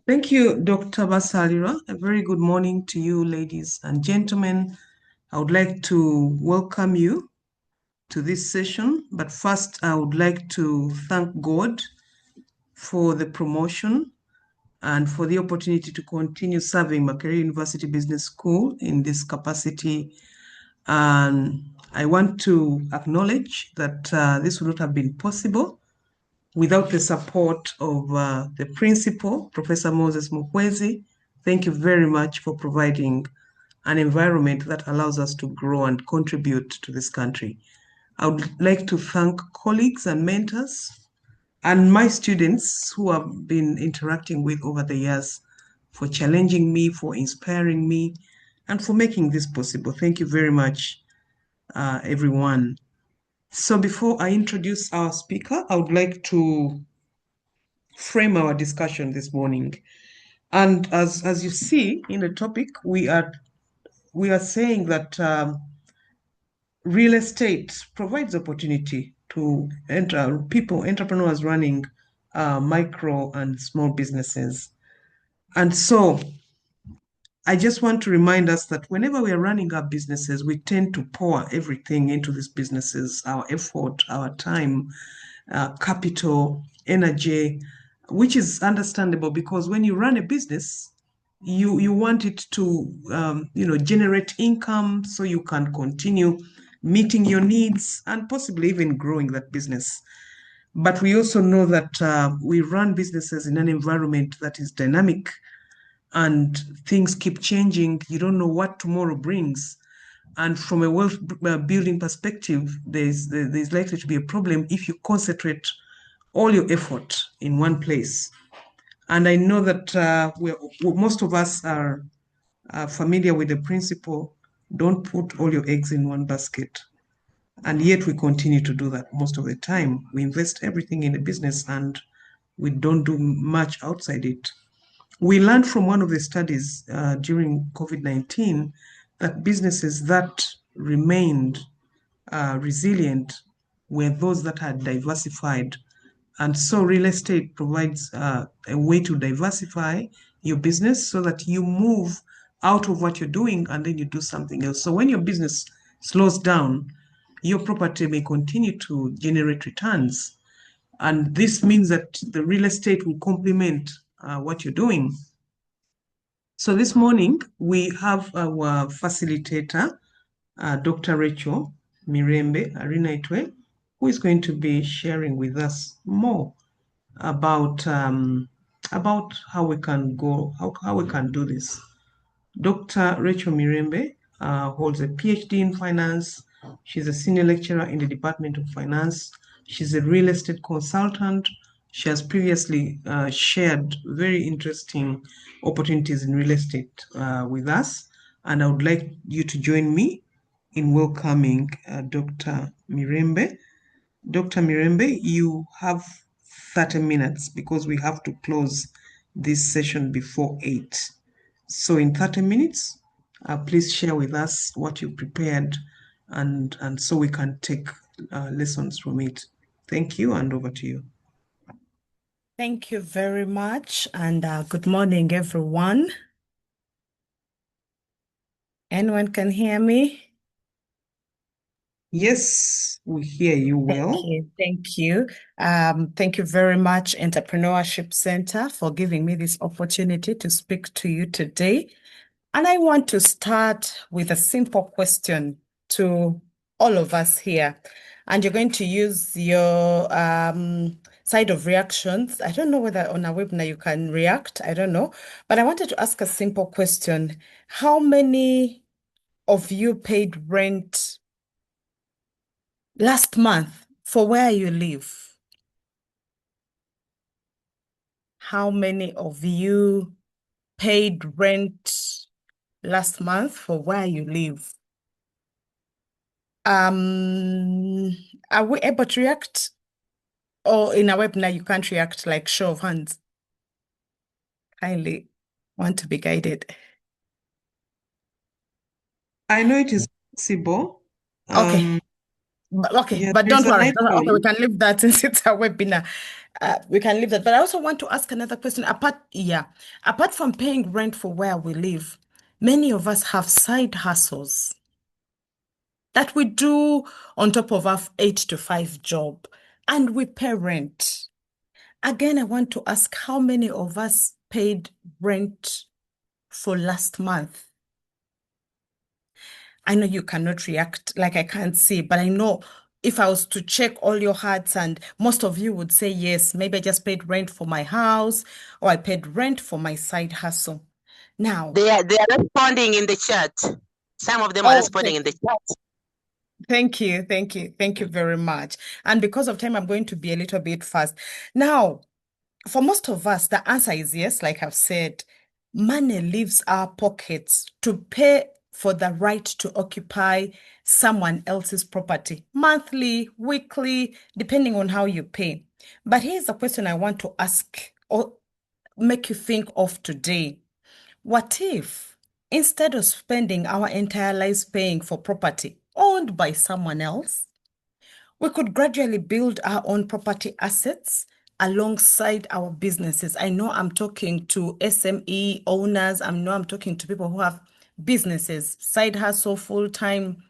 Thank you, Dr. Basalira. A very good morning to you, ladies and gentlemen. I would like to welcome you to this session, but first I would like to thank God for the promotion and for the opportunity to continue serving Makerere University Business School in this capacity. And I want to acknowledge that this would not have been possible without the support of the principal, Professor Moses Mukwezi. Thank you very much for providing an environment that allows us to grow and contribute to this country. I would like to thank colleagues and mentors and my students who I've been interacting with over the years for challenging me, for inspiring me, and for making this possible. Thank you very much, everyone. So before I introduce our speaker, I would like to frame our discussion this morning. And as you see in the topic, we are saying that real estate provides opportunity to entrepreneurs running micro and small businesses. And so I just want to remind us that whenever we are running our businesses, we tend to pour everything into these businesses, our effort, our time, capital, energy, which is understandable because when you run a business, you want it to generate income so you can continue meeting your needs and possibly even growing that business. But we also know that we run businesses in an environment that is dynamic and things keep changing. You don't know what tomorrow brings. And from a wealth building perspective, there's likely to be a problem if you concentrate all your effort in one place. And I know that most of us are familiar with the principle, don't put all your eggs in one basket. And yet we continue to do that most of the time. We invest everything in a business and we don't do much outside it. We learned from one of the studies during COVID-19 that businesses that remained resilient were those that had diversified. And so real estate provides a way to diversify your business so that you move out of what you're doing and then you do something else. So when your business slows down, your property may continue to generate returns. And this means that the real estate will complement what you're doing. So this morning, we have our facilitator, Dr. Rachael Mirembe Arinaitwe, who is going to be sharing with us more about how we can how we can do this. Dr. Rachael Mirembe holds a PhD in finance. She's a senior lecturer in the Department of Finance. She's a real estate consultant. She has previously shared very interesting opportunities in real estate with us. And I would like you to join me in welcoming Dr. Mirembe. Dr. Mirembe, you have 30 minutes because we have to close this session before 8. So in 30 minutes, please share with us what you prepared and so we can take lessons from it. Thank you, and over to you. Thank you very much, and good morning, everyone. Anyone can hear me? Yes, we hear you well. Thank you. Thank you. Thank you very much, Entrepreneurship Center, for giving me this opportunity to speak to you today. And I want to start with a simple question to all of us here. And you're going to use your side of reactions. I don't know whether on a webinar you can react. I don't know. But I wanted to ask a simple question. How many of you paid rent last month for where you live? How many of you paid rent last month for where you live? Are we able to react? Or in a webinar, you can't react, like show of hands? Kindly want to be guided. I know it is possible. Okay. Okay, Yeah, but there's don't an worry. Okay, we icon. can leave that since it's a webinar. We can leave that. But I also want to ask another question. Apart from paying rent for where we live, many of us have side hustles that we do on top of our 8 to 5 job, and we pay rent. Again, I want to ask how many of us paid rent for last month? I know you cannot react like I can't see, but I know if I was to check all your hearts, and most of you would say yes, maybe I just paid rent for my house or I paid rent for my side hustle. Now, They are responding in the chat. Some of them are oh, responding in the chat. thank you, thank you very much. And because of time, I'm going to be a little bit fast. Now, for most of us, the answer is yes. Like I've said, money leaves our pockets to pay for the right to occupy someone else's property, monthly, weekly, depending on how you pay. But here's a question I want to ask or make you think of today. What if instead of spending our entire lives paying for property owned by someone else, we could gradually build our own property assets alongside our businesses? I know I'm talking to SME owners. I know I'm talking to people who have businesses, side hustle, full time.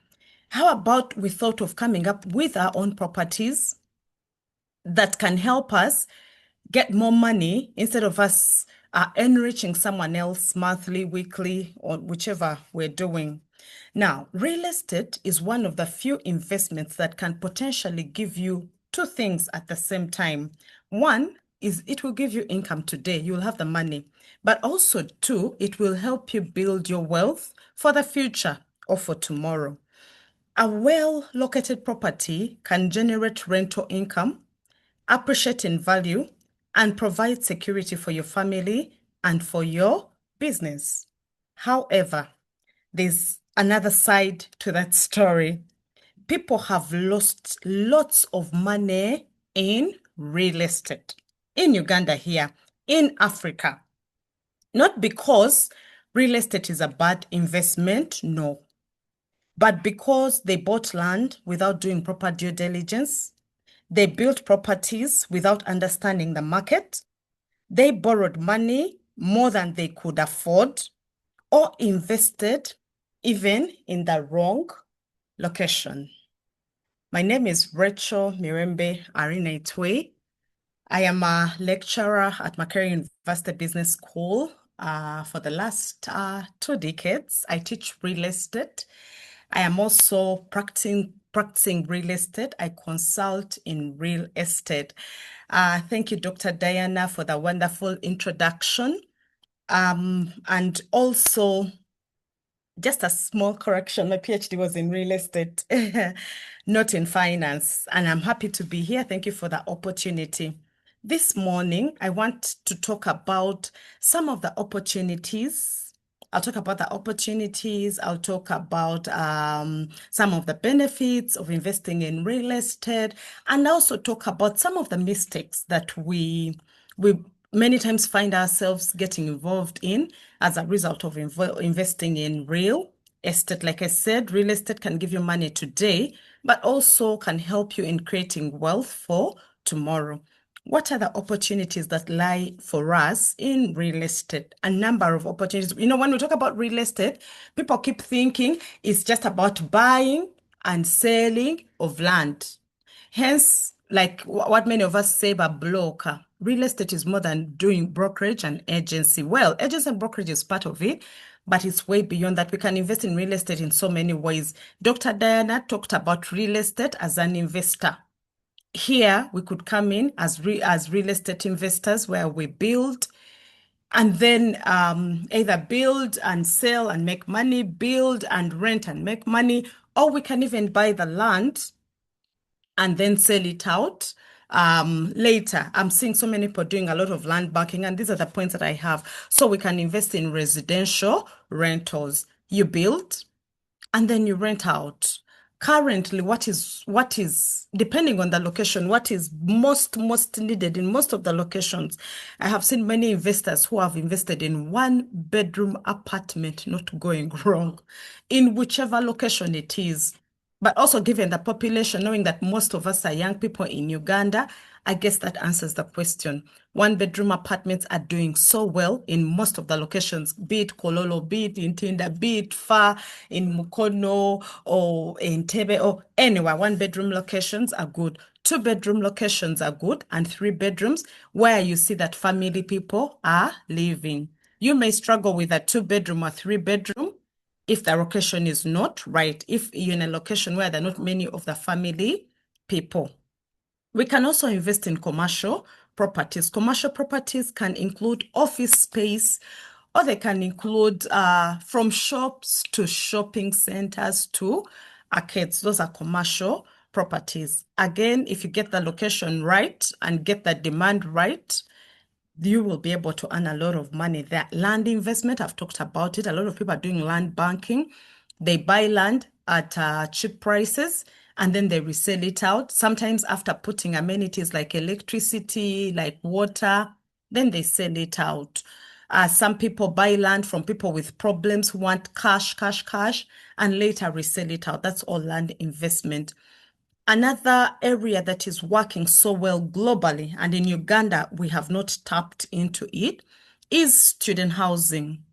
How about we thought of coming up with our own properties that can help us get more money instead of us enriching someone else monthly, weekly, or whichever we're doing? Now, real estate is one of the few investments that can potentially give you two things at the same time. One is it will give you income today, you'll have the money, but also two, it will help you build your wealth for the future or for tomorrow. A well-located property can generate rental income, appreciate in value, and provide security for your family and for your business. However, there's another side to that story. People have lost lots of money in real estate in Uganda here, in Africa. Not because real estate is a bad investment, no, but because they bought land without doing proper due diligence. They built properties without understanding the market. They borrowed money more than they could afford, or invested even in the wrong location. My name is Rachael Mirembe Arinaitwe. I am a lecturer at Makerere University Business School. For the last 2 decades, I teach real estate. I am also practicing real estate. I consult in real estate. Thank you, Dr. Diana, for the wonderful introduction. And also, just a small correction, my PhD was in real estate, not in finance. And I'm happy to be here. Thank you for the opportunity. This morning, I want to talk about some of the opportunities. I'll talk about the opportunities. I'll talk about some of the benefits of investing in real estate, and also talk about some of the mistakes that we many times find ourselves getting involved in as a result of investing in real estate. Like I said, real estate can give you money today, but also can help you in creating wealth for tomorrow. What are the opportunities that lie for us in real estate? A number of opportunities. You know, when we talk about real estate, people keep thinking it's just about buying and selling of land. Hence, like what many of us say about broker, real estate is more than doing brokerage and agency. Well, agency and brokerage is part of it, but it's way beyond that. We can invest in real estate in so many ways. Dr. Diana talked about real estate as an investor. Here, we could come in as real estate investors where we build and then either build and sell and make money, build and rent and make money, or we can even buy the land and then sell it out later. I'm seeing so many people doing a lot of land banking, and these are the points that I have. So we can invest in residential rentals. You build and then you rent out. Currently, what is depending on the location, what is most needed in most of the locations. I have seen many investors who have invested in 1 bedroom apartment, not going wrong, in whichever location it is. But also given the population, knowing that most of us are young people in Uganda, I guess that answers the question. One-bedroom apartments are doing so well in most of the locations, be it Kololo, be it in Tinda, be it far in Mukono or in Tebe or anywhere. One-bedroom locations are good. Two-bedroom locations are good, and three bedrooms where you see that family people are living. You may struggle with a two-bedroom or three-bedroom if the location is not right, if you're in a location where there are not many of the family people. We can also invest in commercial properties. Commercial properties can include office space, or they can include from shops to shopping centers to arcades. Those are commercial properties. Again, if you get the location right and get the demand right, you will be able to earn a lot of money there. Land investment, I've talked about it. A lot of people are doing land banking. They buy land at cheap prices and then they resell it out. Sometimes after putting amenities like electricity, like water, then they sell it out. Some people buy land from people with problems who want cash, and later resell it out. That's all land investment. Another area that is working so well globally, and in Uganda, we have not tapped into it, is student housing.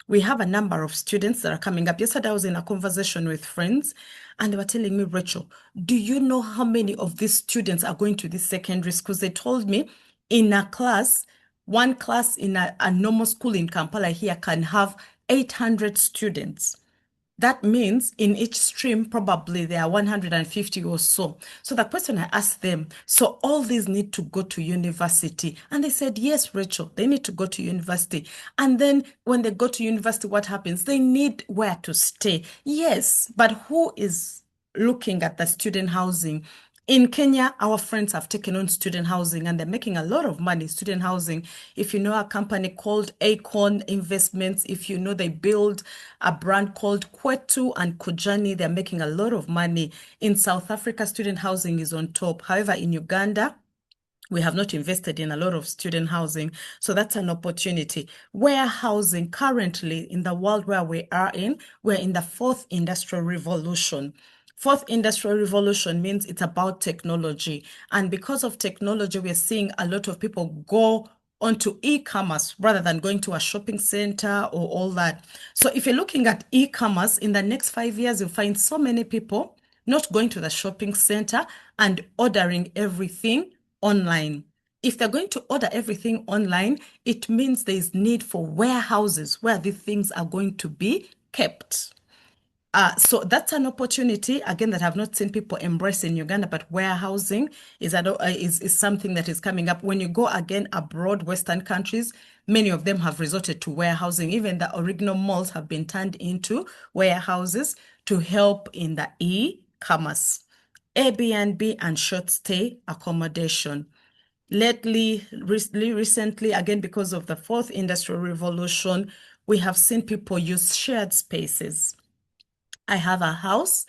We have a number of students that are coming up. Yesterday, I was in a conversation with friends, and they were telling me, Rachel, do you know how many of these students are going to these secondary schools? They told me in a class, one class in a normal school in Kampala here can have 800 students. That means in each stream, probably there are 150 or so. So the question I asked them, so all these need to go to university? And they said, yes, Rachel, they need to go to university. And then when they go to university, what happens? They need where to stay. Yes, but who is looking at the student housing? In Kenya, our friends have taken on student housing and they're making a lot of money. Student housing, if you know a company called Acorn Investments, if you know they build a brand called Kwetu and Kujani, they're making a lot of money. In South Africa, student housing is on top. However, in Uganda, we have not invested in a lot of student housing. So that's an opportunity. Warehousing, currently in the world where we are in, we're in the fourth industrial revolution. Fourth industrial revolution means it's about technology. And because of technology, we're seeing a lot of people go onto e-commerce rather than going to a shopping center or all that. So if you're looking at e-commerce, in the next 5 years, you'll find so many people not going to the shopping center and ordering everything online. If they're going to order everything online, it means there's need for warehouses where these things are going to be kept. So that's an opportunity, again, that I've not seen people embrace in Uganda, but warehousing is something that is coming up. When you go again abroad, Western countries, many of them have resorted to warehousing. Even the original malls have been turned into warehouses to help in the e-commerce. Airbnb and short stay accommodation. Recently, again, because of the fourth industrial revolution, we have seen people use shared spaces. I have a house,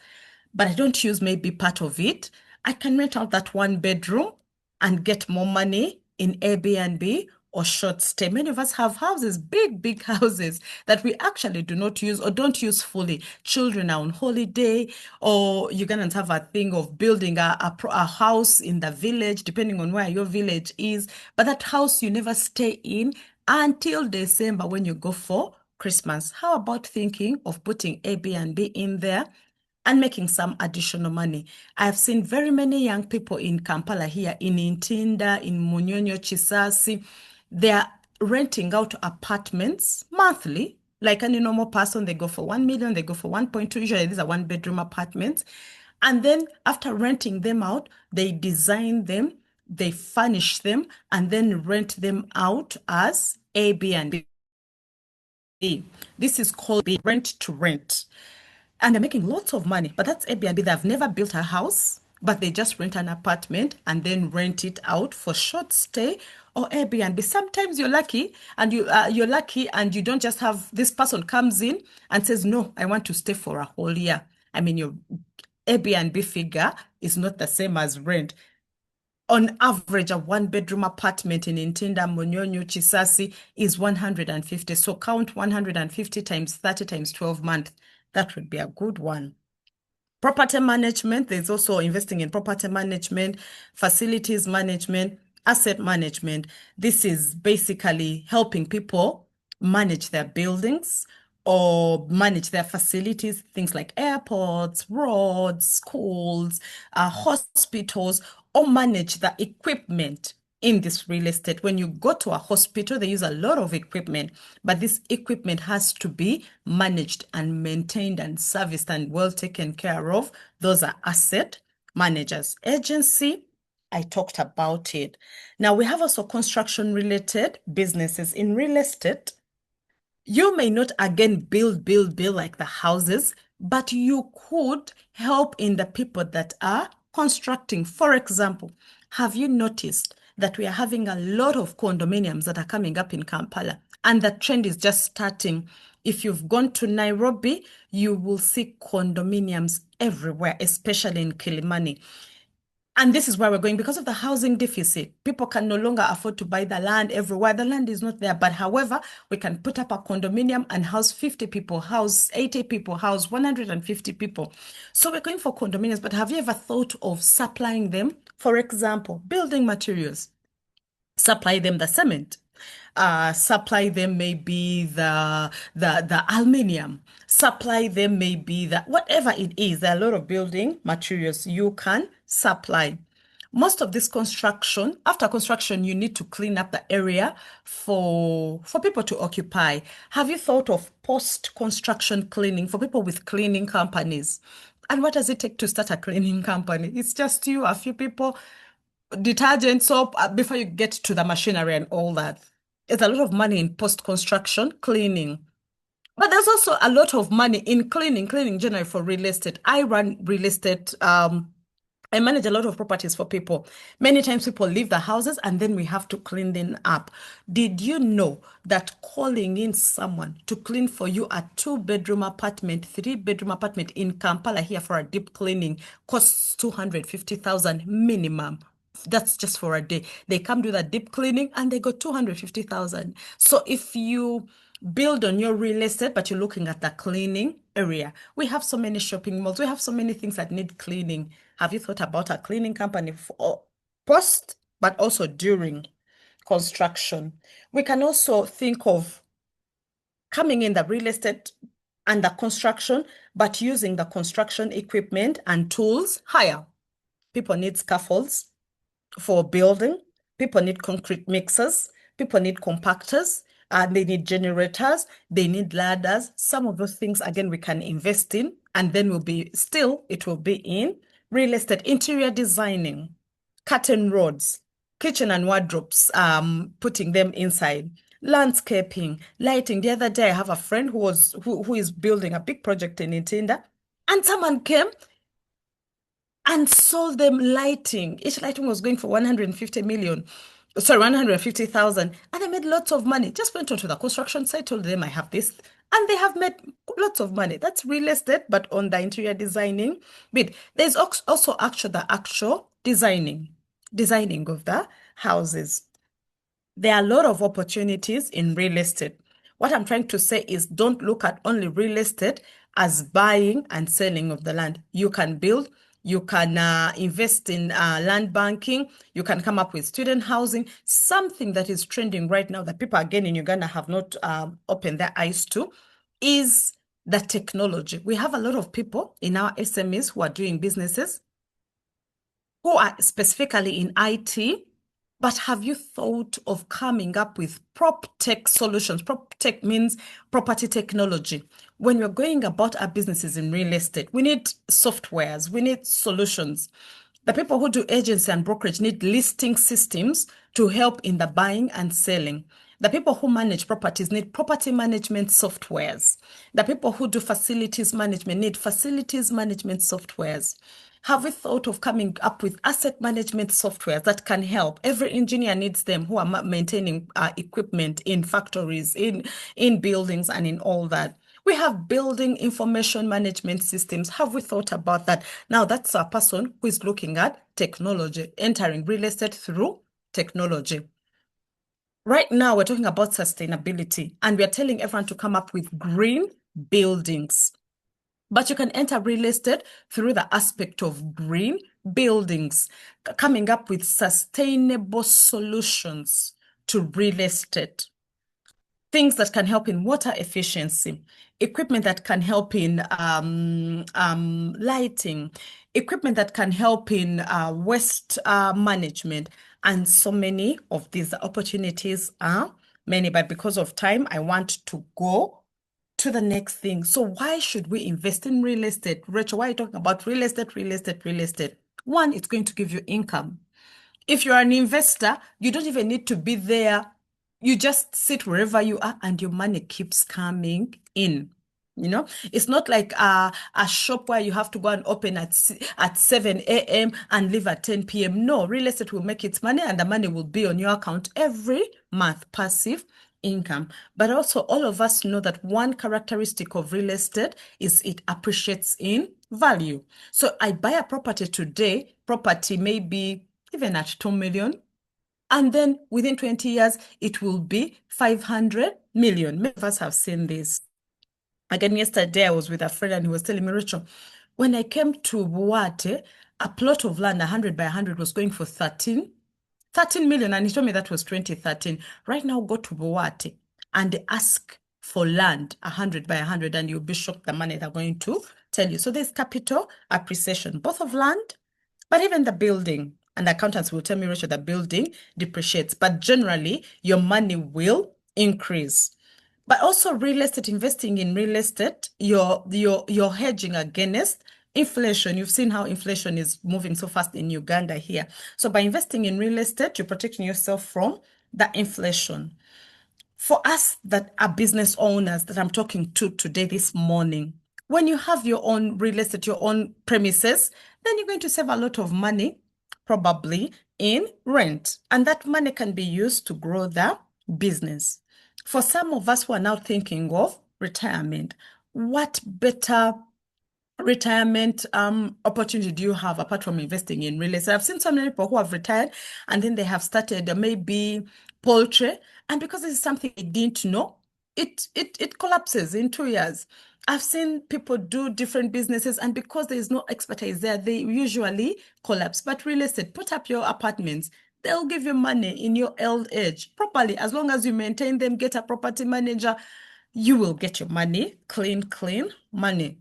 but I don't use maybe part of it. I can rent out that one bedroom and get more money in Airbnb or short stay. Many of us have houses, big houses that we actually do not use or don't use fully. Children are on holiday, or Ugandans have a thing of building a house in the village, depending on where your village is. But that house you never stay in until December when you go for Christmas. How about thinking of putting Airbnb in there and making some additional money? I've seen very many young people in Kampala here, in Ntinda, in Munyonyo, Chisasi. They're renting out apartments monthly. Like any normal person, they go for 1 million, they go for 1.2. Usually these are one-bedroom apartments. And then after renting them out, they design them, they furnish them, and then rent them out as Airbnb. This is called rent to rent. And they're making lots of money, but that's Airbnb. They've never built a house, but they just rent an apartment and then rent it out for short stay or Airbnb. Sometimes you're lucky and you're lucky and you don't just have this person comes in and says, no, I want to stay for a whole year. I mean, your Airbnb figure is not the same as rent. On average, a one-bedroom apartment in Ntinda, Munyonyo, Chisasi is 150. So count 150 times 30 times 12 months. That would be a good one. Property management, there's also investing in property management, facilities management, asset management. This is basically helping people manage their buildings or manage their facilities, things like airports, roads, schools, hospitals, or manage the equipment in this real estate. When you go to a hospital, they use a lot of equipment, but this equipment has to be managed and maintained and serviced and well taken care of. Those are asset managers. Agency, I talked about it. Now we have also construction related businesses in real estate. You may not again build like the houses, but you could help in the people that are constructing. For example, have you noticed that we are having a lot of condominiums that are coming up in Kampala, and the trend is just starting? If you've gone to Nairobi, you will see condominiums everywhere, especially in Kilimani. And this is where we're going because of the housing deficit. People can no longer afford to buy the land everywhere. The land is not there. But however, we can put up a condominium and house 50 people, house 80 people, house 150 people. So we're going for condominiums. But have you ever thought of supplying them? For example, building materials. Supply them the cement. Supply them maybe the aluminium. Supply them maybe the whatever it is. There are a lot of building materials you can supply. Most of this construction, after construction, you need to clean up the area for people to occupy. Have you thought of post-construction cleaning for people with cleaning companies? And what does it take to start a cleaning company? It's just you, a few people, detergent, soap, before you get to the machinery and all that. There's a lot of money in post-construction cleaning. But there's also a lot of money in cleaning generally for real estate. I run real estate. I manage a lot of properties for people. Many times people leave the houses and then we have to clean them up. Did you know that calling in someone to clean for you a 2-bedroom apartment, 3-bedroom apartment in Kampala here for a deep cleaning costs 250,000 minimum? That's just for a day. They come do that deep cleaning and they go 250,000. So if you build on your real estate, but you're looking at the cleaning area, we have so many shopping malls. We have so many things that need cleaning. Have you thought about a cleaning company for post, but also during construction? We can also think of coming in the real estate and the construction, but using the construction equipment and tools higher. People need scaffolds for building. People need concrete mixers. People need compactors. They need generators. They need ladders. Some of those things, again, we can invest in, and then it will be in real estate. Interior designing, curtain rods, kitchen and wardrobes, putting them inside, landscaping, lighting. The other day, I have a friend who is building a big project in Itinda, and someone came and sold them lighting. Each lighting was going for 150,000. And they made lots of money. Just went onto the construction site, told them I have this, and they have made lots of money. That's real estate, but on the interior designing bit. There's also the actual designing of the houses. There are a lot of opportunities in real estate. What I'm trying to say is don't look at only real estate as buying and selling of the land. You can build, you can invest in land banking, you can come up with student housing. Something that is trending right now that people again in Uganda have not opened their eyes to is the technology. We have a lot of people in our SMEs who are doing businesses, who are specifically in IT. But have you thought of coming up with prop tech solutions? Prop tech means property technology. When we're going about our businesses in real estate, we need softwares, we need solutions. The people who do agency and brokerage need listing systems to help in the buying and selling. The people who manage properties need property management softwares. The people who do facilities management need facilities management softwares. Have we thought of coming up with asset management software that can help? Every engineer needs them who are maintaining equipment in factories, in buildings, and in all that. We have building information management systems. Have we thought about that? Now, that's a person who is looking at technology, entering real estate through technology. Right now, we're talking about sustainability, and we're telling everyone to come up with green buildings. But you can enter real estate through the aspect of green buildings, coming up with sustainable solutions to real estate. Things that can help in water efficiency, equipment that can help in lighting, equipment that can help in waste management, and so many of these opportunities are many. But because of time, I want to go to the next thing. So why should we invest in real estate? Rachel, why are you talking about real estate, real estate, real estate? One, it's going to give you income. If you're an investor, you don't even need to be there. You just sit wherever you are and your money keeps coming in. You know, it's not like a shop where you have to go and open at 7 a.m. and leave at 10 p.m. No, real estate will make its money and the money will be on your account every month, passive income. But also, all of us know that one characteristic of real estate is it appreciates in value. So I buy a property today, property may be even at 2 million. And then within 20 years, it will be 500 million. Many of us have seen this. Again, yesterday I was with a friend and he was telling me, Rachel, when I came to Buate, a plot of land 100 by 100 was going for 13 million. And he told me that was 2013. Right now, go to Buate and ask for land 100 by 100 and you'll be shocked the money they're going to tell you. So there's capital appreciation, both of land, but even the building. And accountants will tell me, Rachel, the building depreciates, but generally your money will increase. But also real estate, investing in real estate, you're hedging against inflation. You've seen how inflation is moving so fast in Uganda here. So by investing in real estate, you're protecting yourself from the inflation. For us that are business owners that I'm talking to today, this morning, when you have your own real estate, your own premises, then you're going to save a lot of money, probably in rent. And that money can be used to grow the business. For some of us who are now thinking of retirement, what better retirement opportunity do you have apart from investing in real estate? I've seen so many people who have retired and then they have started maybe poultry, and because this is something they didn't know, it collapses in 2 years. I've seen people do different businesses, and because there is no expertise there, they usually collapse. But real estate, put up your apartments. They'll give you money in your old age properly. As long as you maintain them, get a property manager, you will get your money, clean money.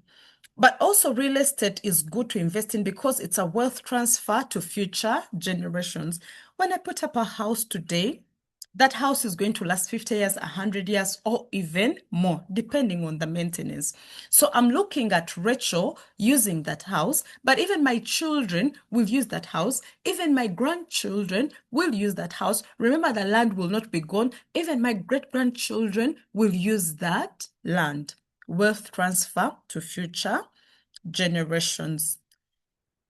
But also real estate is good to invest in because it's a wealth transfer to future generations. When I put up a house today, that house is going to last 50 years, 100 years, or even more, depending on the maintenance. So I'm looking at Rachel using that house, but even my children will use that house. Even my grandchildren will use that house. Remember, the land will not be gone. Even my great-grandchildren will use that land. Wealth transfer to future generations.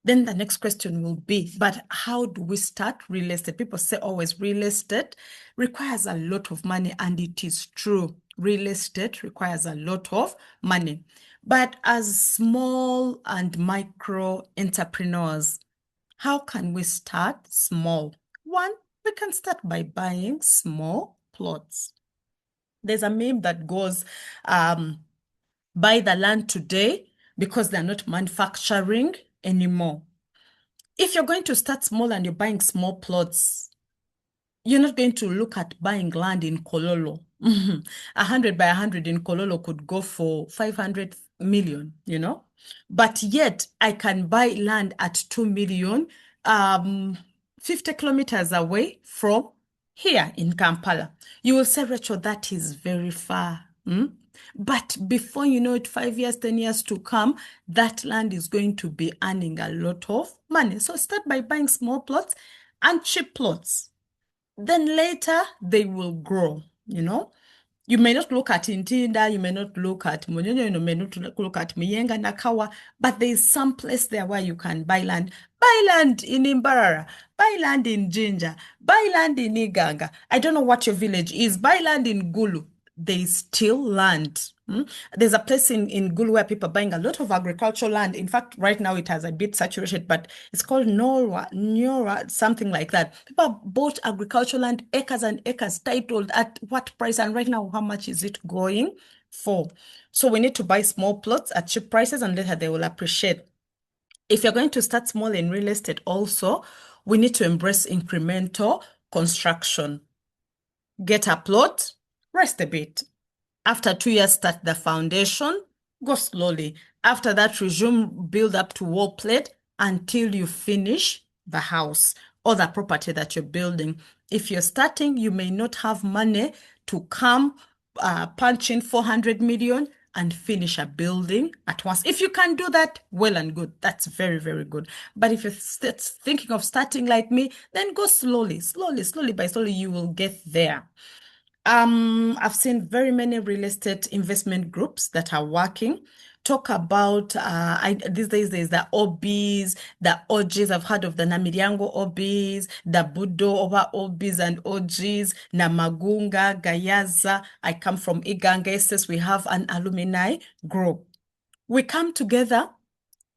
Then the next question will be, but how do we start real estate? People say always real estate requires a lot of money, and it is true. Real estate requires a lot of money. But as small and micro entrepreneurs, how can we start small? One, we can start by buying small plots. There's a meme that goes, buy the land today because they're not manufacturing anymore. If you're going to start small and you're buying small plots, you're not going to look at buying land in Kololo. 100 by 100 in Kololo could go for 500 million, you know? But yet I can buy land at 2 million, 50 kilometers away from here in Kampala. You will say, Rachel, that is very far. But before you know it, 5 years, 10 years to come, that land is going to be earning a lot of money. So start by buying small plots and cheap plots. Then later they will grow, you know. You may not look at Intinda, you may not look at Munyonyo, you may not look at Miyenga, Nakawa, but there is some place there where you can buy land. Buy land in Imbarara, buy land in Jinja, buy land in Iganga. I don't know what your village is. Buy land in Gulu. There is still land. There's a place in Gulu where people are buying a lot of agricultural land. In fact, right now it has a bit saturated, but it's called Nora, something like that. People bought agricultural land, acres and acres, titled at what price, and right now, how much is it going for? So we need to buy small plots at cheap prices, and later they will appreciate. If you're going to start small in real estate also, we need to embrace incremental construction. Get a plot, rest a bit. After 2 years, start the foundation, go slowly. After that, resume build up to wall plate until you finish the house or the property that you're building. If you're starting, you may not have money to come punch in 400 million and finish a building at once. If you can do that, well and good. That's very, very good. But if you're thinking of starting like me, then go slowly, by slowly, you will get there. I've seen very many real estate investment groups that are working. Talk about these days there's the OBs, the OGs. I've heard of the Namiryango OBs, the Budo over OBs and OGs, Namagunga, Gayaza. I come from Igangeses. We have an alumni group. We come together,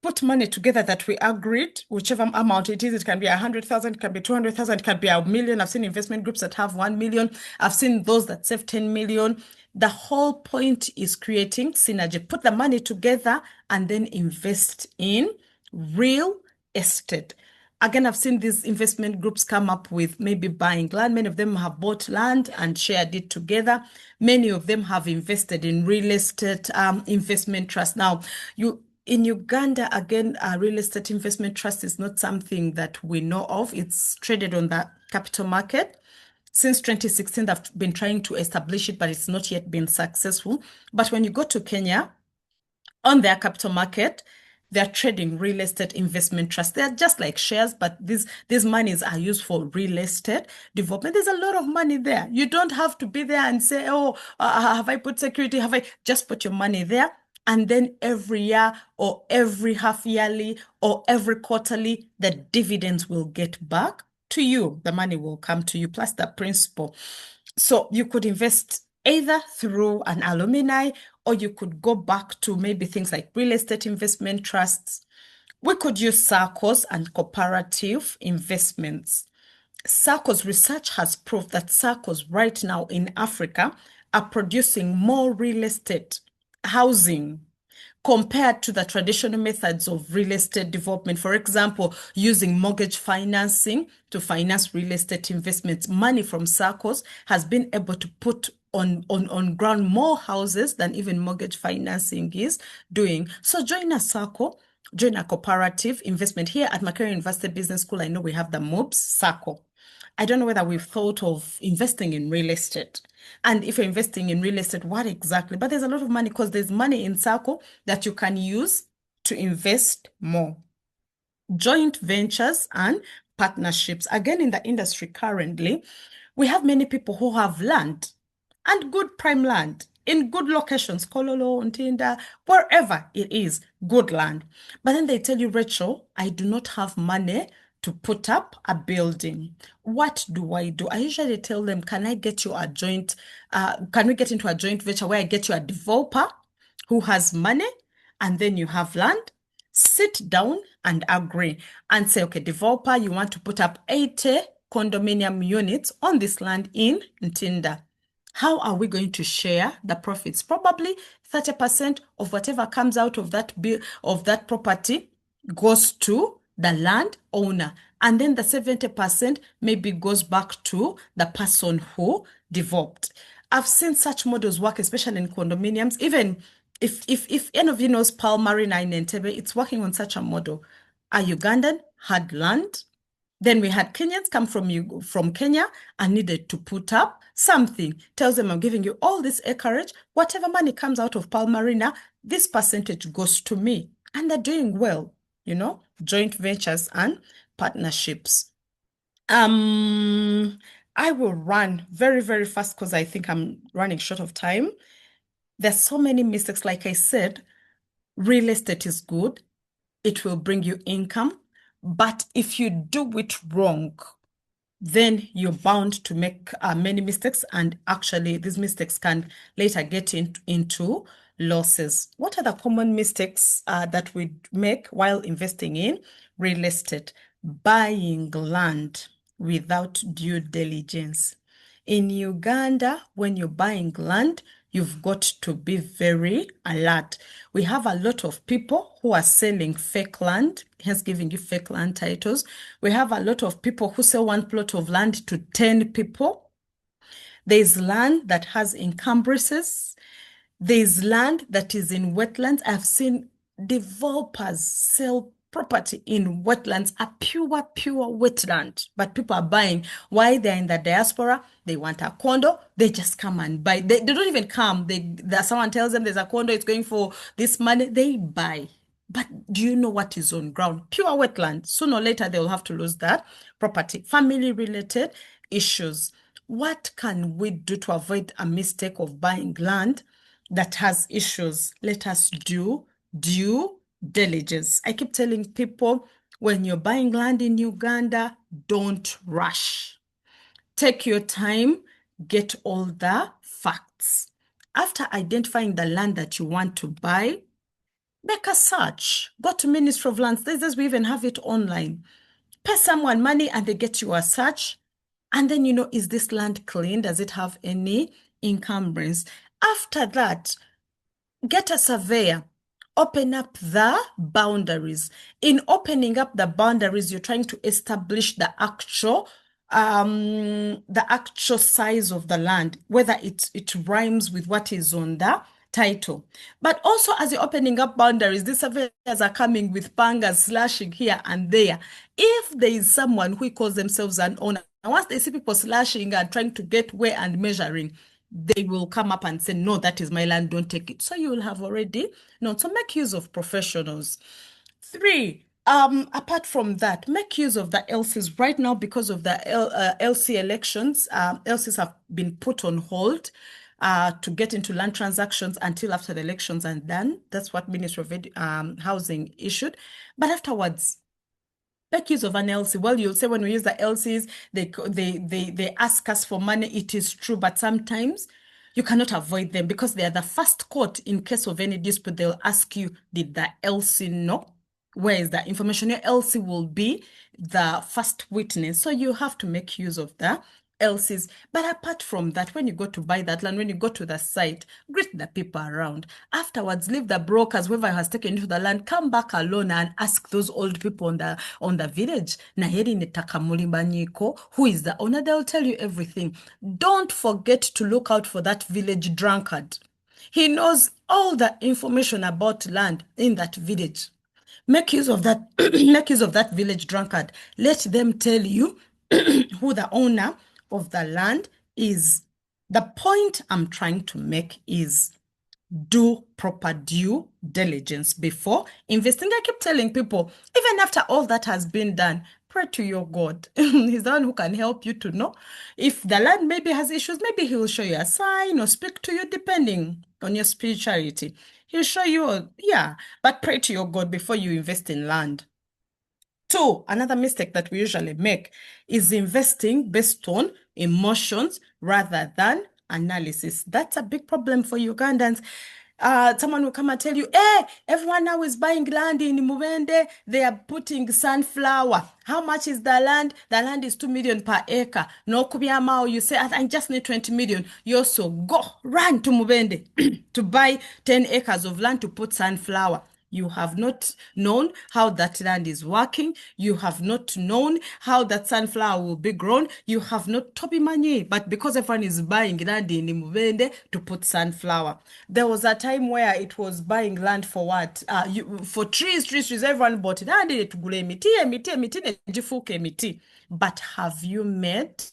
put money together that we agreed, whichever amount it is. It can be 100,000, it can be 200,000, it can be 1 million. I've seen investment groups that have 1 million. I've seen those that save 10 million. The whole point is creating synergy. Put the money together and then invest in real estate. Again, I've seen these investment groups come up with maybe buying land. Many of them have bought land and shared it together. Many of them have invested in real estate investment trust. Now, in Uganda, again, real estate investment trust is not something that we know of. It's traded on the capital market. Since 2016, they've been trying to establish it, but it's not yet been successful. But when you go to Kenya, on their capital market, they're trading real estate investment trusts. They're just like shares, but these monies are used for real estate development. There's a lot of money there. You don't have to be there and say, oh, have I put security? Have I just put your money there? And then every year or every half yearly or every quarterly, the dividends will get back to you. The money will come to you, plus the principal. So you could invest either through an alumni, or you could go back to maybe things like real estate investment trusts. We could use SACCOs and cooperative investments. SACCOs research has proved that SACCOs right now in Africa are producing more real estate housing compared to the traditional methods of real estate development. For example, using mortgage financing to finance real estate investments. Money from SACCOs has been able to put on ground more houses than even mortgage financing is doing. So join a SACCO, join a cooperative investment. Here at Makerere University Business School, I know we have the MOBS SACCO. I don't know whether we've thought of investing in real estate. And if you're investing in real estate, what exactly? But there's a lot of money, because there's money in SACCO that you can use to invest more. Joint ventures and partnerships. Again, in the industry currently, we have many people who have land, and good prime land in good locations, Kololo, Ntinda, wherever it is, good land. But then they tell you, Rachel, I do not have money to put up a building. What do? I usually tell them, can I get you a joint, can we get into a joint venture where I get you a developer who has money, and then you have land? Sit down and agree and say, okay, developer, you want to put up 80 condominium units on this land in Ntinda. How are we going to share the profits? Probably 30% of whatever comes out of that property goes to the land owner, and then the 70% maybe goes back to the person who developed. I've seen such models work, especially in condominiums. Even if any of you knows Pearl Marina in Entebbe, it's working on such a model. A Ugandan had land. Then we had Kenyans come from Kenya and needed to put up something. Tells them, I'm giving you all this acreage. Whatever money comes out of Pearl Marina, this percentage goes to me. And they're doing well, joint ventures and partnerships. I will run very, very fast because I think I'm running short of time. There's so many mistakes. Like I said, real estate is good. It will bring you income. But if you do it wrong, then you're bound to make many mistakes. And actually, these mistakes can later get into losses. What are the common mistakes that we make while investing in real estate? Buying land without due diligence. In Uganda, when you're buying land, you've got to be very alert. We have a lot of people who are selling fake land, hence giving you fake land titles. We have a lot of people who sell one plot of land to 10 people. There's land that has encumbrances. There's land that is in wetlands. I've seen developers sell property in wetlands, a pure wetland, but people are buying. Why? They're in the diaspora, they want a condo, they just come and buy. They don't even come. Someone tells them there's a condo, it's going for this money, they buy. But do you know what is on ground? Pure wetland. Sooner or later, they'll have to lose that property. Family-related issues. What can we do to avoid a mistake of buying land that has issues? Let us do due diligence. I keep telling people, when you're buying land in Uganda, don't rush. Take your time, get all the facts. After identifying the land that you want to buy, make a search. Go to Ministry of Lands. These days we even have it online. Pay someone money and they get you a search. And then, is this land clean? Does it have any encumbrance? After that, get a surveyor. Open up the boundaries. In opening up the boundaries, you're trying to establish the actual size of the land, whether it rhymes with what is on the title. But also, as you're opening up boundaries, these surveyors are coming with pangas, slashing here and there. If there is someone who calls themselves an owner, and once they see people slashing and trying to get where and measuring, they will come up and say, no, that is my land, don't take it. So you will have already known. So make use of professionals. 3, apart from that, make use of the LCs. Right now, because of the LC elections, LCs have been put on hold to get into land transactions until after the elections are done. That's what Ministry of Housing issued. But afterwards, make use of an LC. Well, you'll say when we use the LCs, they ask us for money. It is true, but sometimes you cannot avoid them because they are the first court in case of any dispute. They'll ask you, did the LC know? Where is the information? Your LC will be the first witness. So you have to make use of the LCs. But apart from that, when you go to buy that land, when you go to the site, greet the people around. Afterwards, leave the brokers, whoever has taken you to the land, come back alone and ask those old people on the village, who is the owner? They'll tell you everything. Don't forget to look out for that village drunkard. He knows all the information about land in that village. Make use of that. Make use of that village drunkard. Let them tell you who the owner of the land is. The point I'm trying to make is do proper due diligence before investing. I keep telling people, even after all that has been done, pray to your God. He's the one who can help you to know. If the land maybe has issues, maybe he will show you a sign or speak to you depending on your spirituality. He'll show you, but pray to your God before you invest in land. 2, another mistake that we usually make is investing based on emotions rather than analysis. That's a big problem for Ugandans. Someone will come and tell you, hey, everyone now is buying land in Mubende. They are putting sunflower. How much is the land? The land is 2 million per acre. No kubiamao, you say, I just need 20 million. You also run to Mubende to buy 10 acres of land to put sunflower. You have not known how that land is working. You have not known how that sunflower will be grown. You have not tobi money. But because everyone is buying land in Mubende to put sunflower. There was a time where it was buying land for what? For trees. Everyone bought it. But have you made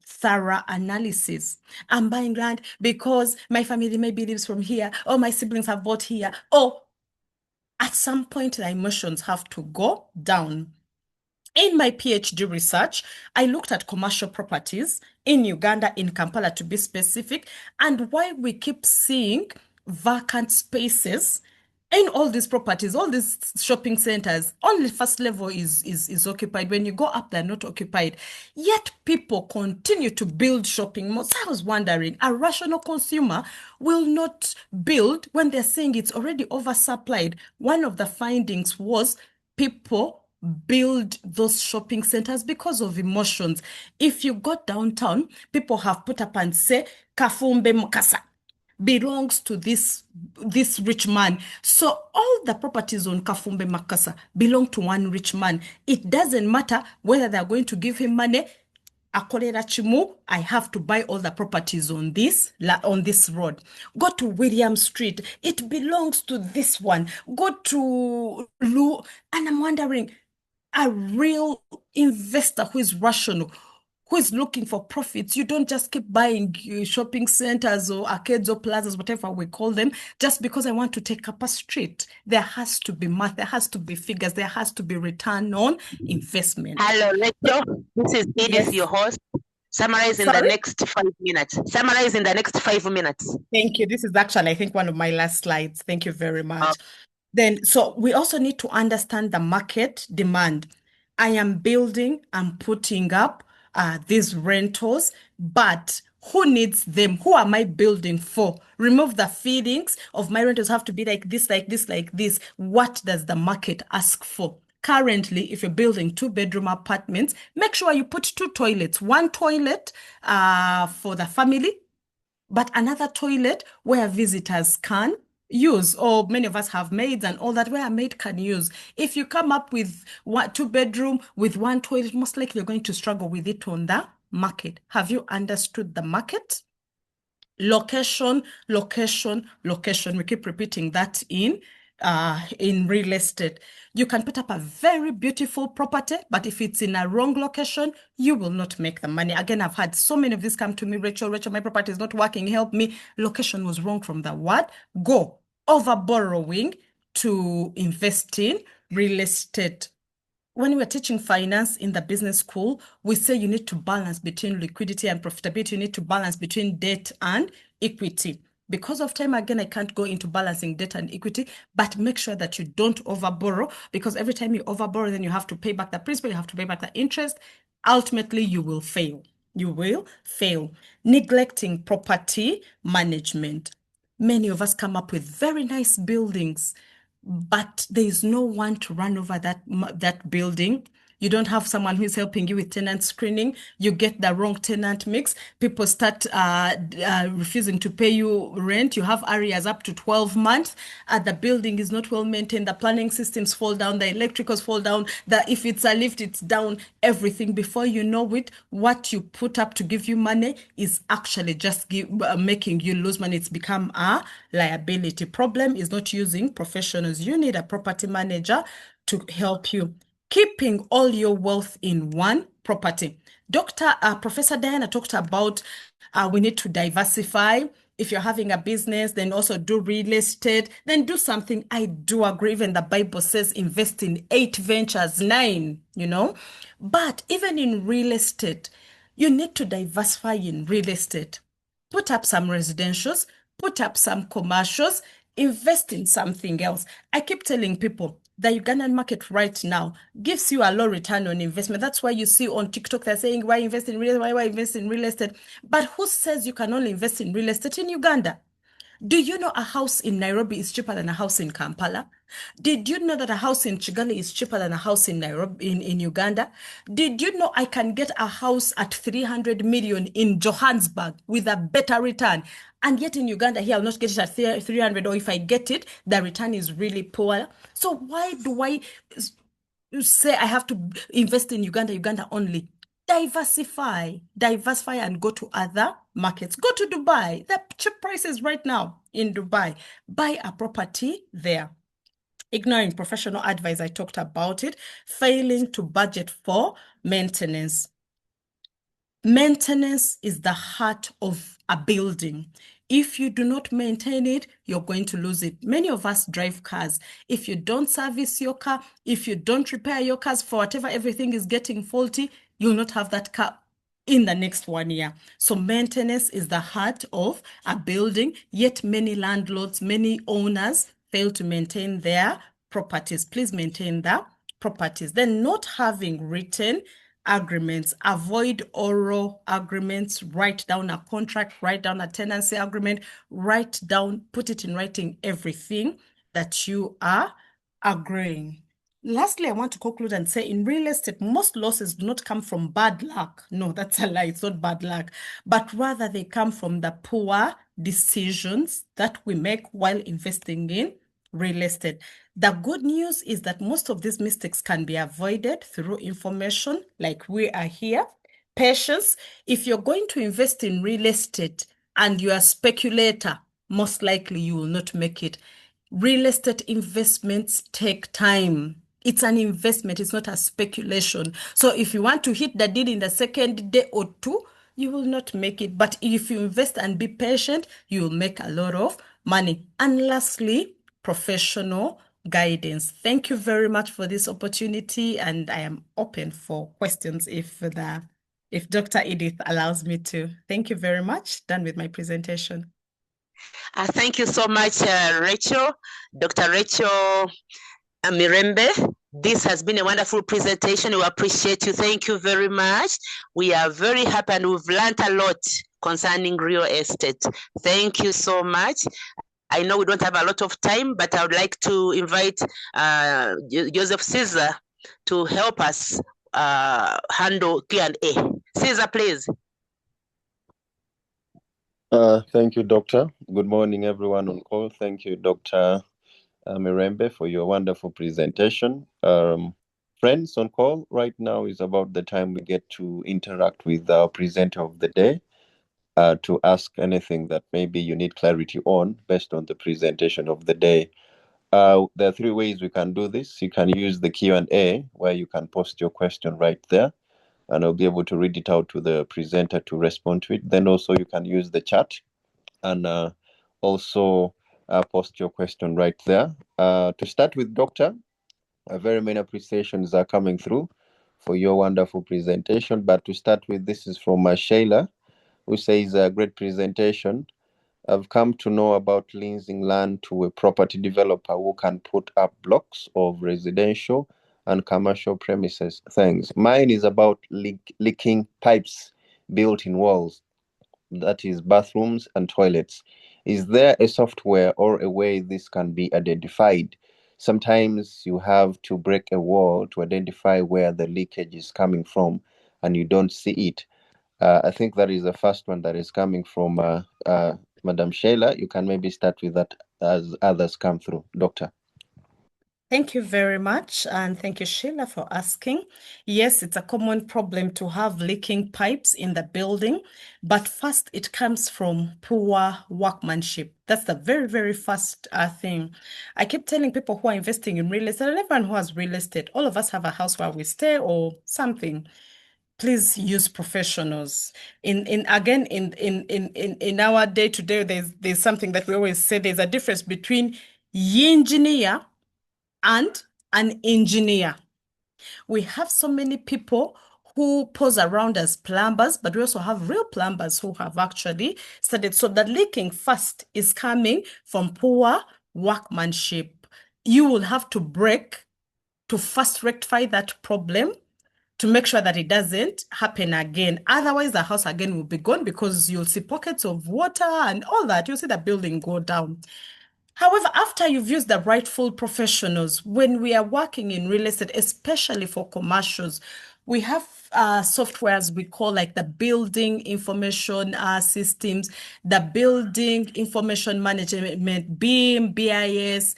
thorough analysis? I'm buying land because my family maybe lives from here, or my siblings have bought here, or at some point the emotions have to go down. In my PhD research, I looked at commercial properties in Uganda, in Kampala to be specific, and why we keep seeing vacant spaces in all these properties, all these shopping centers, only first level is occupied. When you go up, they're not occupied. Yet people continue to build shopping malls. I was wondering, a rational consumer will not build when they're saying it's already oversupplied. One of the findings was people build those shopping centers because of emotions. If you go downtown, people have put up and say, Kafumbe Mukasa belongs to this rich man. So all the properties on Kafumbe Makasa belong to one rich man. It doesn't matter whether they're going to give him money. Akolera Chimu, I have to buy all the properties on this road. Go to William Street. It belongs to this one. Go to Lu. And I'm wondering, a real investor who is rational, who is looking for profits, you don't just keep buying shopping centers or arcades or plazas, whatever we call them, just because I want to take up a street. There has to be math, there has to be figures, there has to be return on investment. Hello, Rachel. This is Edith, Yes. your host. Summarize in the Sorry? next 5 minutes. Summarize in the next 5 minutes. Thank you. This is actually, I think, one of my last slides. Thank you very much. Then, so we also need to understand the market demand. I am building, I'm putting up these rentals, but who needs them? Who am I building for? Remove the feelings of my rentals have to be like this, like this, like this. What does the market ask for? Currently, if you're building 2-bedroom apartments, make sure you put 2 toilets. One toilet for the family, but another toilet where visitors can use, or many of us have maids and all that, where a maid can use. If you come up with 2-bedroom with 1 toilet, most likely you're going to struggle with it on the market. Have you understood the market? Location, location, location. We keep repeating that in real estate. You can put up a very beautiful property, but if it's in a wrong location, you will not make the money. Again, I've had so many of these come to me, Rachel, my property is not working, help me. Location was wrong from the word go. Over borrowing to invest in real estate. When we are teaching finance in the business school, we say you need to balance between liquidity and profitability. You need to balance between debt and equity. Because of time, again, I can't go into balancing debt and equity, but make sure that you don't overborrow, because every time you overborrow, then you have to pay back the principal, you have to pay back the interest. Ultimately, you will fail. You will fail. Neglecting property management. Many of us come up with very nice buildings, but there is no one to run over that building. You don't have someone who is helping you with tenant screening. You get the wrong tenant mix. People start refusing to pay you rent. You have areas up to 12 months. The building is not well maintained. The planning systems fall down. The electricals fall down. If it's a lift, it's down. Everything. Before you know it, what you put up to give you money is actually just making you lose money. It's become a liability. Problem is not using professionals. You need a property manager to help you. Keeping all your wealth in one property. Professor Diana talked about we need to diversify. If you're having a business, then also do real estate, then do something. I do agree. Even the Bible says invest in 8 ventures, 9, But even in real estate, you need to diversify in real estate. Put up some residentials, put up some commercials, invest in something else. I keep telling people, the Ugandan market right now gives you a low return on investment. That's why you see on TikTok, they're saying, why invest in real estate? Why invest in real estate? But who says you can only invest in real estate in Uganda? Do you know a house in Nairobi is cheaper than a house in Kampala? Did you know that a house in Kigali is cheaper than a house in Nairobi, in Uganda? Did you know I can get a house at 300 million in Johannesburg with a better return? And yet in Uganda here, I'll not get it at 300, or if I get it, the return is really poor. So why do I say I have to invest in Uganda only? Diversify and go to other markets. Go to Dubai. The cheap prices right now in Dubai. Buy a property there. Ignoring professional advice, I talked about it. Failing to budget for maintenance. Maintenance is the heart of a building. If you do not maintain it, you're going to lose it. Many of us drive cars. If you don't service your car, if you don't repair your cars for whatever everything is getting faulty, you'll not have that car in the next 1 year. So maintenance is the heart of a building, yet many landlords, many owners fail to maintain their properties. Please maintain the properties. Then not having written agreements, avoid oral agreements, write down a contract, write down a tenancy agreement, write down, put it in writing everything that you are agreeing. Lastly, I want to conclude and say in real estate, most losses do not come from bad luck. No, that's a lie. It's not bad luck, but rather they come from the poor decisions that we make while investing in real estate. The good news is that most of these mistakes can be avoided through information like we are here. Patience. If you're going to invest in real estate and you're a speculator, most likely you will not make it. Real estate investments take time. It's an investment, it's not a speculation. So if you want to hit the deal in the second day or two, you will not make it. But if you invest and be patient, you will make a lot of money. And lastly, professional guidance. Thank you very much for this opportunity, and I am open for questions if Dr. Edith allows me to. Thank you very much. Done with my presentation. Thank you so much, Rachel, Dr. Rachael Mirembe. This has been a wonderful presentation. We appreciate you. Thank you very much. We are very happy and we've learned a lot concerning real estate. Thank you so much. I know we don't have a lot of time, but I would like to invite Joseph Caesar to help us handle Q&A. Caesar, please. Thank you, Doctor. Good morning, everyone on call. Thank you, Dr. Mirembe, for your wonderful presentation. Friends on call, right now is about the time we get to interact with our presenter of the day to ask anything that maybe you need clarity on based on the presentation of the day. There are three ways we can do this. You can use the Q&A, where you can post your question right there, and I'll be able to read it out to the presenter to respond to it. Then also you can use the chat and also post your question right there. To start with, Doctor, very many appreciations are coming through for your wonderful presentation. But to start with, this is from Shayla, who says, a great presentation. I've come to know about leasing land to a property developer who can put up blocks of residential and commercial premises. Thanks. Mine is about leaking pipes built in walls, that is bathrooms and toilets. Is there a software or a way this can be identified? Sometimes you have to break a wall to identify where the leakage is coming from and you don't see it. I think that is the first one that is coming from Madam Shayla. You can maybe start with that as others come through. Doctor. Thank you very much, and thank you, Sheila, for asking. Yes, it's a common problem to have leaking pipes in the building, but first it comes from poor workmanship. That's the very, very first thing. I keep telling people who are investing in real estate, and everyone who has real estate, all of us have a house where we stay or something. Please use professionals. In our day-to-day, there's something that we always say, there's a difference between engineer and an engineer. We have so many people who pose around as plumbers, but we also have real plumbers who have actually studied. So the leaking first is coming from poor workmanship. You will have to break to first rectify that problem to make sure that it doesn't happen again. Otherwise, the house again will be gone because you'll see pockets of water and all that. You'll see the building go down. However, after you've used the rightful professionals, when we are working in real estate, especially for commercials, we have softwares we call like the building information systems, the building information management, BIM, BIS,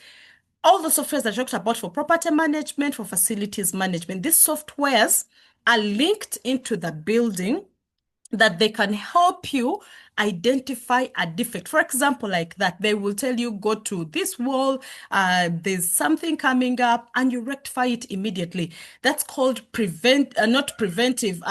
all the softwares that I talked about for property management, for facilities management. These softwares are linked into the building that they can help you identify a defect. For example, like that, they will tell you, go to this wall, there's something coming up, and you rectify it immediately. That's called not preventive,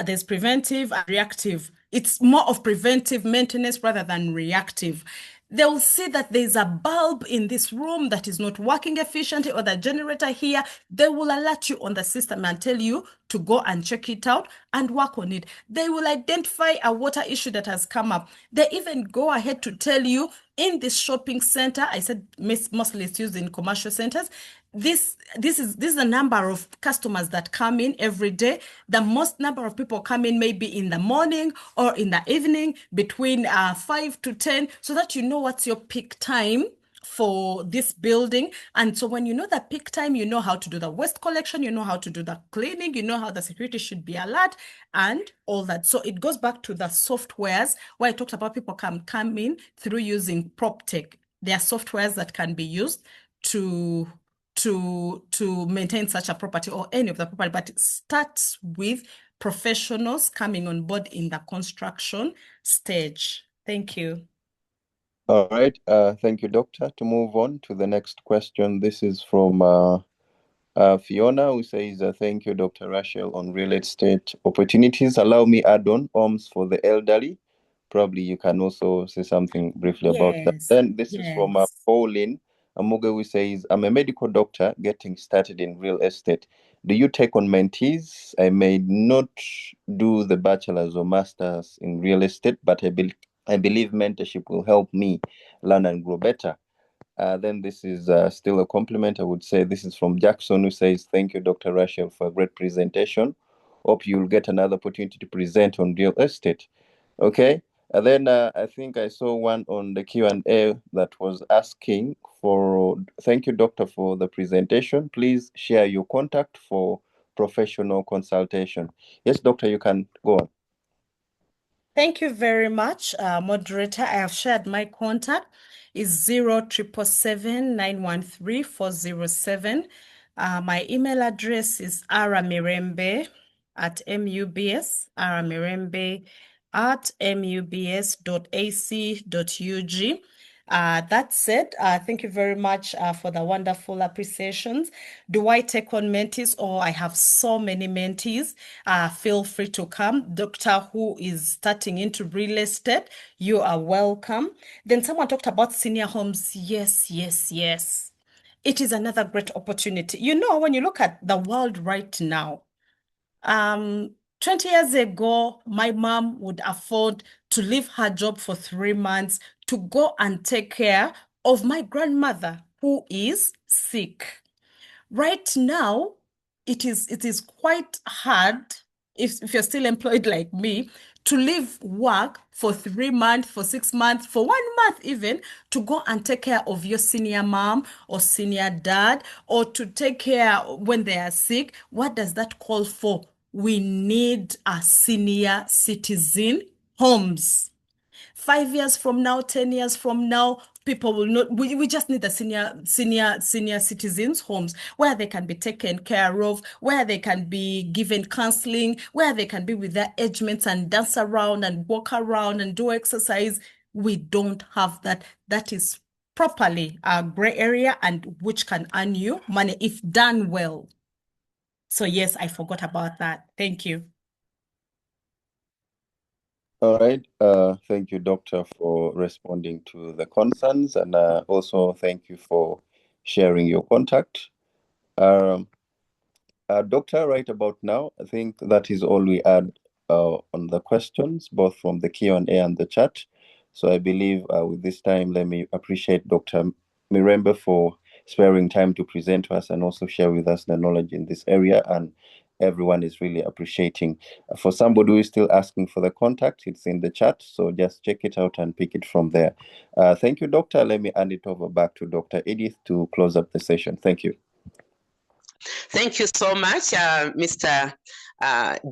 there's preventive and reactive. It's more of preventive maintenance rather than reactive. They'll see that there's a bulb in this room that is not working efficiently, or the generator here. They will alert you on the system and tell you to go and check it out and work on it. They will identify a water issue that has come up. They even go ahead to tell you in this shopping center, I said mostly it's used in commercial centers, this is the number of customers that come in every day. The most number of people come in maybe in the morning or in the evening between 5 to 10, so that you know what's your peak time for this building. And so when you know the peak time, you know how to do the waste collection, you know how to do the cleaning, you know how the security should be alert and all that. So it goes back to the softwares where I talked about people can come in through using PropTech. There are softwares that can be used to maintain such a property or any of the property, but it starts with professionals coming on board in the construction stage. Thank you. All right. Thank you, Doctor. To move on to the next question, this is from Fiona, who says, thank you, Dr. Rachael, on real estate opportunities. Allow me add on homes for the elderly. Probably you can also say something briefly about that. Then this is from Pauline Amuge, who says, I'm a medical doctor getting started in real estate. Do you take on mentees? I may not do the bachelor's or master's in real estate, but I believe mentorship will help me learn and grow better. Then this is still a compliment. I would say this is from Jackson, who says, thank you, Dr. Rachael, for a great presentation. Hope you'll get another opportunity to present on real estate. Okay. And then I think I saw one on the Q&A that was asking for, thank you, Doctor, for the presentation. Please share your contact for professional consultation. Yes, Doctor, you can go on. Thank you very much, moderator. I have shared my contact. It's 0777-913-407. My email address is aramirembe@mubs, aramirembe@mubs.ac.ug. That said, thank you very much for the wonderful appreciations. Do I take on mentees? Oh, I have so many mentees. Feel free to come. Doctor who is starting into real estate, you are welcome. Then someone talked about senior homes. Yes, yes, yes. It is another great opportunity. You know, when you look at the world right now, 20 years ago, my mom would afford to leave her job for 3 months to go and take care of my grandmother who is sick. Right now, it is quite hard, if you're still employed like me, to leave work for 3 months, for 6 months, for 1 month even, to go and take care of your senior mom or senior dad, or to take care when they are sick. What does that call for? We need a senior citizen homes. 5 years from now, 10 years from now, people will not, we just need the senior citizens homes where they can be taken care of, where they can be given counseling, where they can be with their age mates and dance around and walk around and do exercise. We don't have that. That is properly a gray area, and which can earn you money if done well. So yes, I forgot about that. Thank you. All right. Thank you, Doctor, for responding to the concerns, and also thank you for sharing your contact. Doctor, right about now, I think that is all we had on the questions, both from the Q&A and the chat. So I believe with this time, let me appreciate Dr. Mirembe for sparing time to present to us and also share with us the knowledge in this area. And everyone is really appreciating. For somebody who is still asking for the contact, it's in the chat. So just check it out and pick it from there. Thank you, Doctor. Let me hand it over back to Dr. Edith to close up the session. Thank you. Thank you so much, Mr.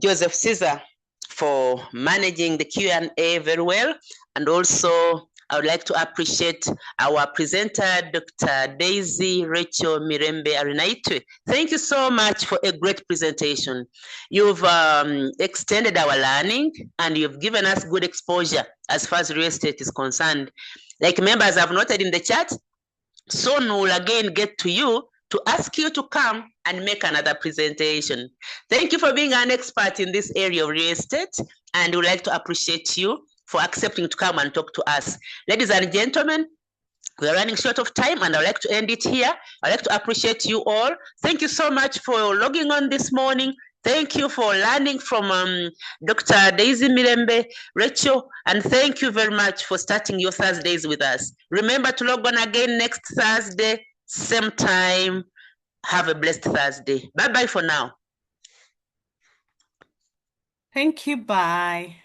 Joseph Caesar, for managing the Q&A very well. And also, I would like to appreciate our presenter, Dr. Daisy Rachael Mirembe Arinaitwe. Thank you so much for a great presentation. You've extended our learning, and you've given us good exposure as far as real estate is concerned. Like members have noted in the chat, soon we'll again get to you to ask you to come and make another presentation. Thank you for being an expert in this area of real estate, and we'd like to appreciate you for accepting to come and talk to us. Ladies and gentlemen, we are running short of time, and I'd like to end it here. I'd like to appreciate you all. Thank you so much for logging on this morning. Thank you for learning from Dr. Daisy Mirembe, Rachel, and thank you very much for starting your Thursdays with us. Remember to log on again next Thursday, same time. Have a blessed Thursday. Bye-bye for now. Thank you. Bye.